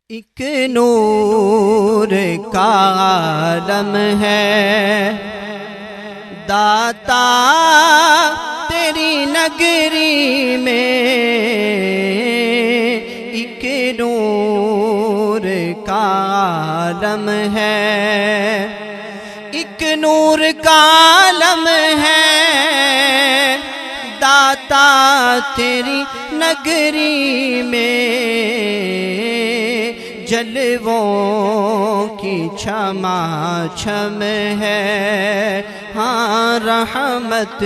ایک نور کا عالم ہے داتا تیری نگری میں، ایک نور کا عالم ہے، ایک نور کا عالم ہے داتا تیری نگری میں، جلووں کی چھما چھم ہے، ہاں رحمت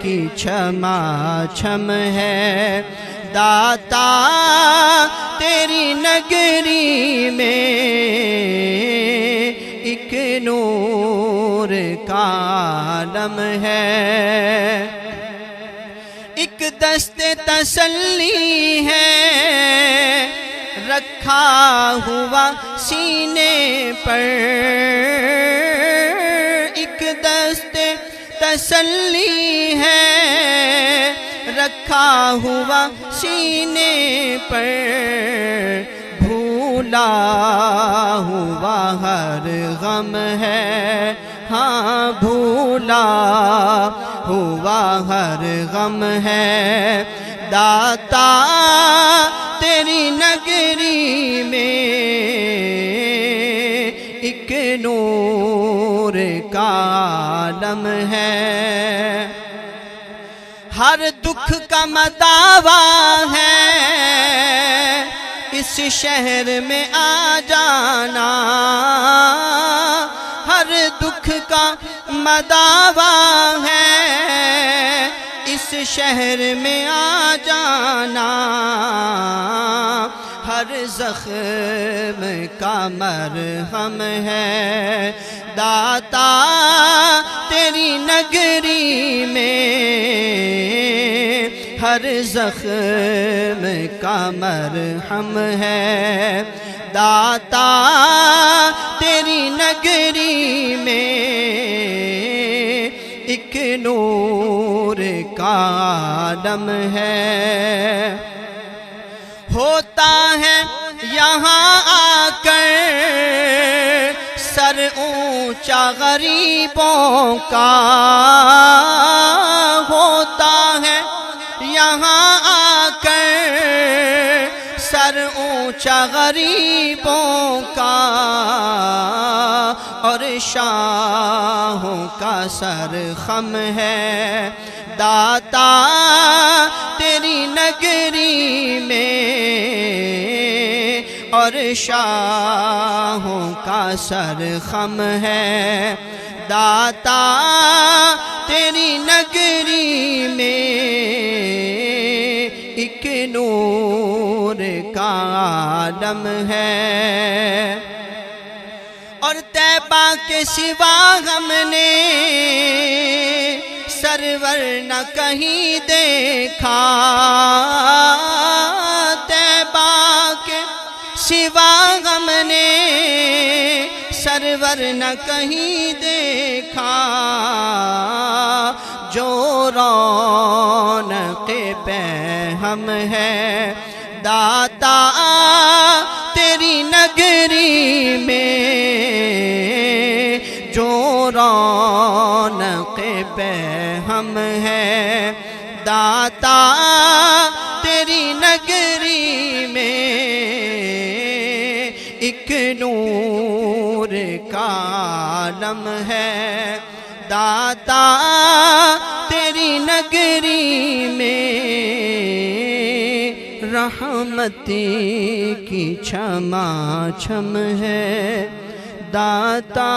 کی چھما چھم ہے، داتا تیری نگری میں ایک نور کا عالم ہے، ایک دست تسلی ہے رکھا ہوا سینے پر، ایک دست تسلی ہے رکھا ہوا سینے پر، بھولا ہوا ہر غم ہے، ہاں بھولا ہوا ہر غم ہے، داتا تیری نگری میں ایک نور کا عالم ہے، ہر دکھ کا مداوا ہے اس شہر میں آ جانا، ہر دکھ کا مداوا ہے اس شہر میں آ جانا، ہر زخم کا مرہم ہے داتا تیری نگری میں، ہر زخم کا مرہم ہے داتا تیری نگری میں ایک نور کا عالم ہے، ہوتا ہے یہاں آ کر سر اونچا غریبوں کا، ہوتا ہے یہاں آ کر سر اونچا غریبوں کا، اور شاہوں کا سر خم ہے داتا تیری نگری میں، اور شاہوں کا سر خم ہے داتا تیری نگری میں ایک نور کا عالم ہے، اور طیبہ کے سوا ہم نے سرور نہ کہیں دیکھا، طیبہ کے سوا ہم نے سرور نہ کہیں دیکھا، جو رونق پہ ہم ہے داتا تیری نگری میں، جو رونق پہ ہم ہے داتا تیری نگری میں ایک نور کا عالم ہے داتا تیری نگری میں، رحمت کی چھما چھم ہے داتا